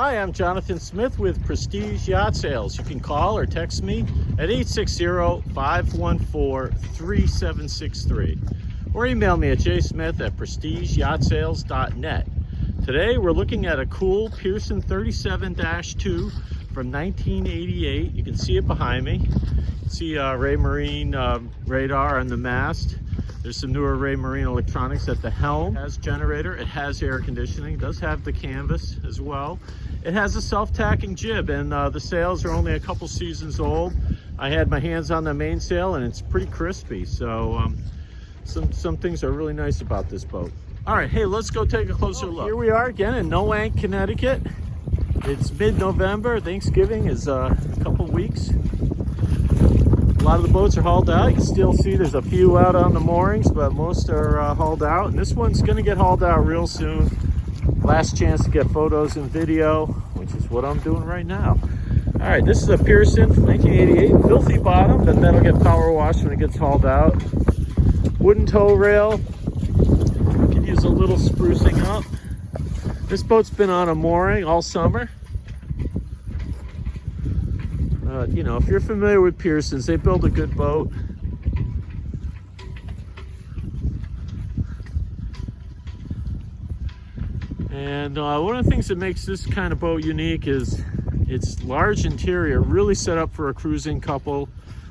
Hi, I'm Jonathan Smith with Prestige Yacht Sales. You can call or text me at 860-514-3763 or email me at jsmith@prestigeyahtsales.net. Today we're looking at a cool Pearson 37-2 from 1988. You can see it behind me. You can see Raymarine radar on the mast. There's some newer Raymarine electronics at the helm. It has generator, it has air conditioning, it does have the canvas as well. It has a self-tacking jib, and the sails are only a couple seasons old. I had my hands on the mainsail and it's pretty crispy, so some things are really nice about this boat. All right, hey, let's go take a closer look. Here we are again in Noank, Connecticut. It's mid-November. Thanksgiving is a couple weeks. A lot of the boats are hauled out. You can still see there's a few out on the moorings, but most are hauled out. And this one's gonna get hauled out real soon. Last chance to get photos and video, which is what I'm doing right now. All right, this is a Pearson 1988, filthy bottom, but that'll get power washed when it gets hauled out. Wooden tow rail, could use a little sprucing up. This boat's been on a mooring all summer. You know, if you're familiar with Pearsons, they build a good boat. And one of the things that makes this kind of boat unique is its large interior, really set up for a cruising couple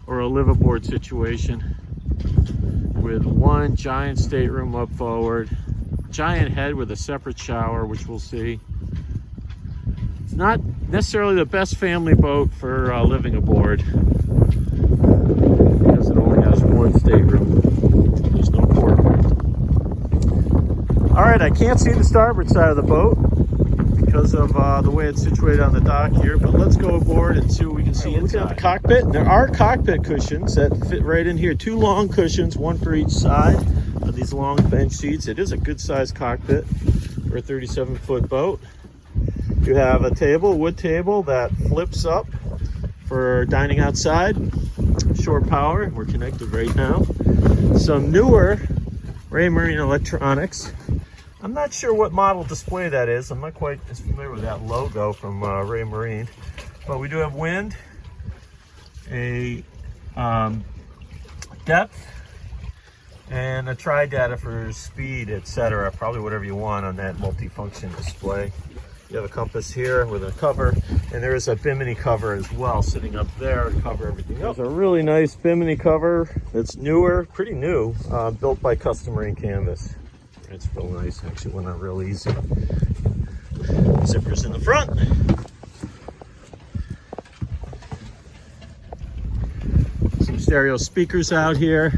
or a live-aboard situation, with one giant stateroom up forward, giant head with a separate shower, which we'll see. It's not necessarily the best family boat for living aboard, because it only has one stateroom. There's no port. All right, I can't see the starboard side of the boat because of the way it's situated on the dock here, but let's go aboard and see what we can see inside the cockpit. There are cockpit cushions that fit right in here. Two long cushions, one for each side of these long bench seats. It is a good sized cockpit for a 37-foot boat. You have a table, wood table, that flips up for dining outside. Shore power, we're connected right now. Some newer Raymarine electronics. I'm not sure what model display that is. I'm not quite as familiar with that logo from Raymarine. But we do have wind, a depth, and a tri-data for speed, etc. Probably whatever you want on that multifunction display. You have a compass here with a cover, and there is a bimini cover as well sitting up there to cover everything else. There's a really nice bimini cover that's newer, pretty new, built by Custom Marine Canvas. It's real nice, actually went on real easy. Zippers in the front. Some stereo speakers out here.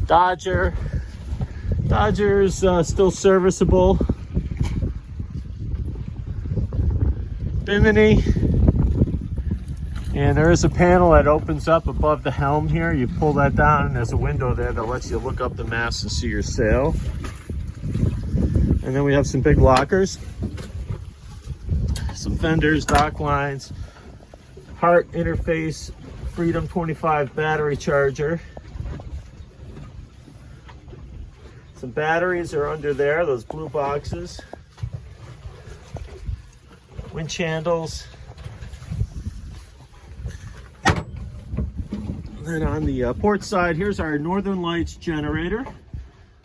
Dodger's still serviceable. Bimini, and there is a panel that opens up above the helm here. You pull that down and there's a window there that lets you look up the mast and see your sail. And then we have some big lockers, some fenders, dock lines, Hart interface, Freedom 25 battery charger. Some batteries are under there, those blue boxes. Winch handles. And then on the port side, here's our Northern Lights generator.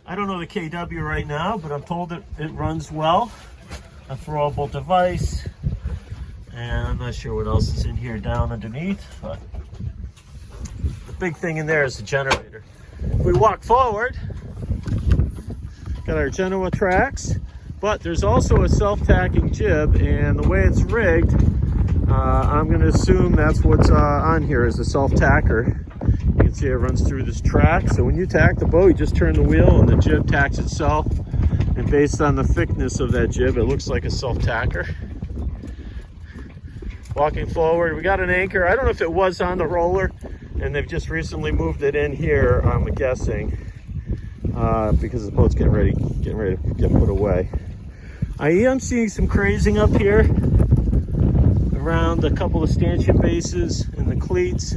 I don't know the KW right now, but I'm told it runs well. A throwable device. And I'm not sure what else is in here down underneath, but the big thing in there is the generator. If we walk forward, got our Genoa tracks. But there's also a self-tacking jib, and the way it's rigged, I'm going to assume that's what's on here is a self-tacker. You can see it runs through this track. So when you tack the boat, you just turn the wheel and the jib tacks itself. And based on the thickness of that jib, it looks like a self-tacker. Walking forward, we got an anchor. I don't know if it was on the roller, and they've just recently moved it in here, I'm guessing, because the boat's getting ready to get put away. I am seeing some crazing up here around a couple of stanchion bases and the cleats,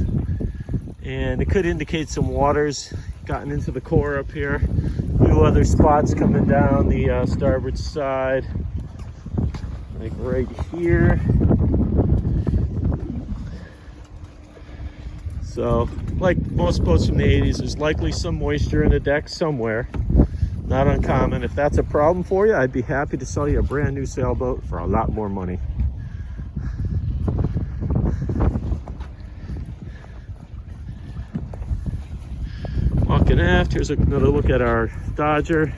and it could indicate some water's gotten into the core up here. A few other spots coming down the starboard side. like right here. So, like most boats from the 80s, there's likely some moisture in the deck somewhere. Not uncommon. If that's a problem for you, I'd be happy to sell you a brand new sailboat for a lot more money. Walking aft, here's another look at our Dodger.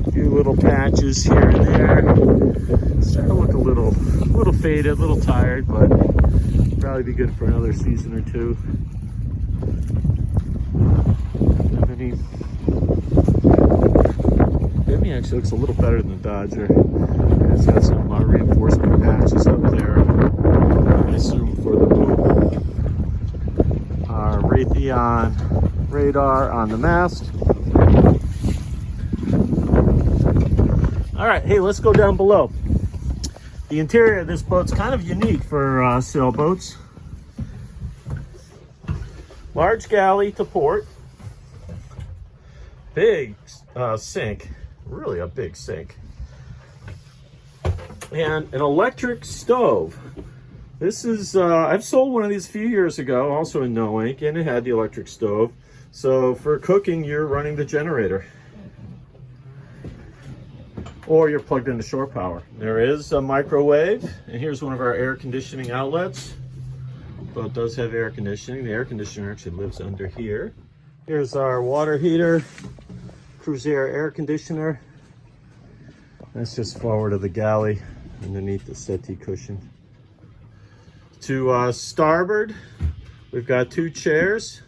A few little patches here and there. Starting to look a little faded, a little tired, but probably be good for another season or two. Bimini actually looks a little better than the Dodger. It's got some reinforcement patches up there, I assume for the boat. Raytheon radar on the mast. All right, hey, let's go down below. The interior of this boat's kind of unique for sailboats. Large galley to port. Big sink, really a big sink. And an electric stove. This is, I've sold one of these a few years ago, also in Noank, and it had the electric stove. So for cooking, you're running the generator. Or you're plugged into shore power. There is a microwave, and here's one of our air conditioning outlets. Boat does have air conditioning. The air conditioner actually lives under here. Here's our water heater, Cruiser air conditioner. That's just forward of the galley, underneath the settee cushion. To starboard, we've got two chairs,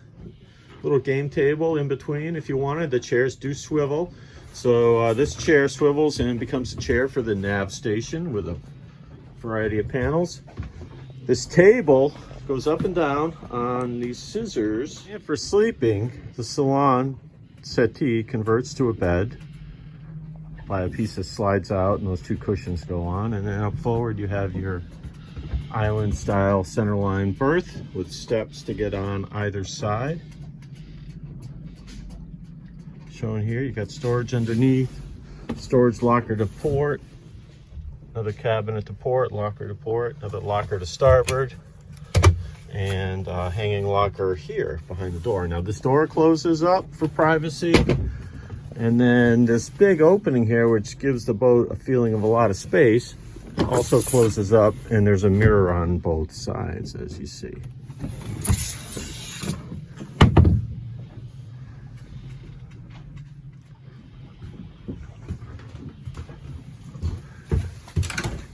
little game table in between if you wanted. The chairs do swivel. So this chair swivels and becomes a chair for the nav station with a variety of panels. This table goes up and down on these scissors. And for sleeping, the salon settee converts to a bed by a piece that slides out, and those two cushions go on. And then up forward, you have your island style centerline berth with steps to get on either side. Shown here, you got storage underneath, storage locker to port, another cabinet to port, locker to port, another locker to starboard, and hanging locker here behind the door. Now this door closes up for privacy, and then this big opening here, which gives the boat a feeling of a lot of space, also closes up, and there's a mirror on both sides, as you see.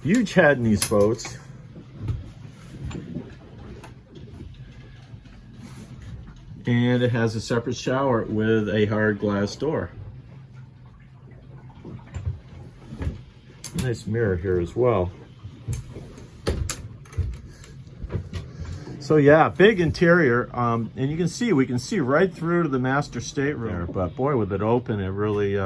Huge head in these boats. And it has a separate shower with a hard glass door. Nice mirror here as well. So yeah, big interior, and you can see, we can see right through to the master stateroom there, but boy, with it open, it really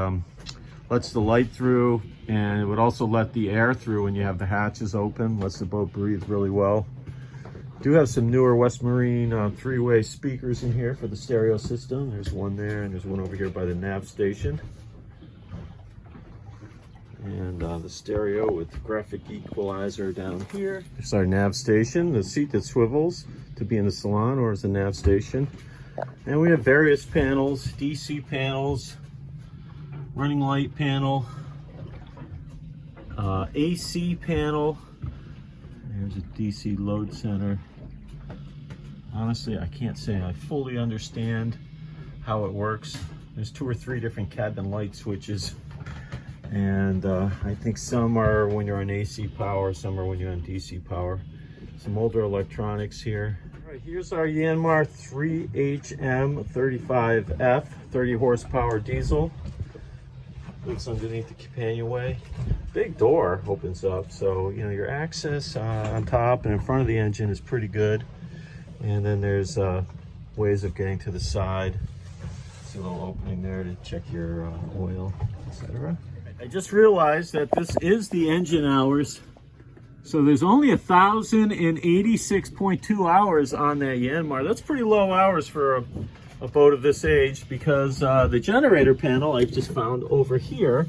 lets the light through, and it would also let the air through when you have the hatches open, lets the boat breathe really well. Do have some newer West Marine three-way speakers in here for the stereo system. There's one there, and there's one over here by the nav station. And the stereo with graphic equalizer down here. There's our nav station, the seat that swivels to be in the salon or as a nav station. And we have various panels, DC panels, running light panel, AC panel. There's a DC load center. Honestly, I can't say I fully understand how it works. There's 2 or 3 different cabin light switches. And I think some are when you're on AC power, some are when you're on DC power. Some older electronics here. All right, here's our Yanmar 3HM35F, 30 horsepower diesel. Looks underneath the companionway. Big door opens up, so you know your access on top and in front of the engine is pretty good. And then there's ways of getting to the side. See a little opening there to check your oil, etc. I just realized that this is the engine hours. So there's only 1,086.2 hours on that Yanmar. That's pretty low hours for a boat of this age, because the generator panel I've just found over here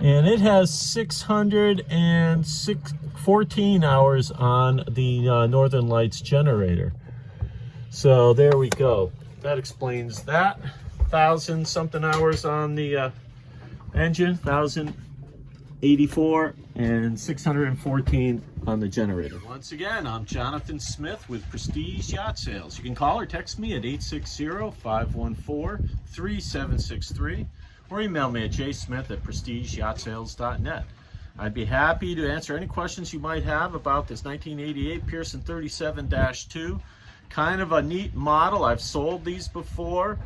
And it has 614 hours on the Northern Lights generator. So there we go. That explains that. 1,000 something hours on the engine, 1,084, and 614 on the generator. Once again, I'm Jonathan Smith with Prestige Yacht Sales. You can call or text me at 860-514-3763 or email me at jsmith@prestigeyahtsales.net. I'd be happy to answer any questions you might have about this 1988 Pearson 37-2. Kind of a neat model. I've sold these before.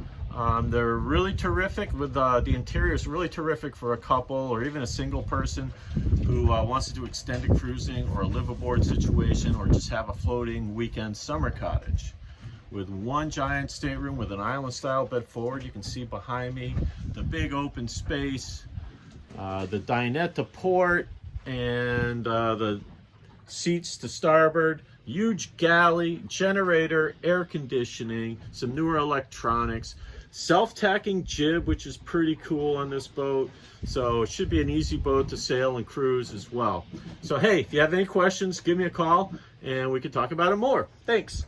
They're really terrific. With the interior is really terrific for a couple or even a single person who wants to do extended cruising or a live aboard situation or just have a floating weekend summer cottage. With one giant stateroom with an island style bed forward. You can see behind me the big open space, the dinette to port, and the seats to starboard. Huge galley, generator, air conditioning, some newer electronics, self-tacking jib, which is pretty cool on this boat. So it should be an easy boat to sail and cruise as well. So hey, if you have any questions, give me a call and we can talk about it more. Thanks.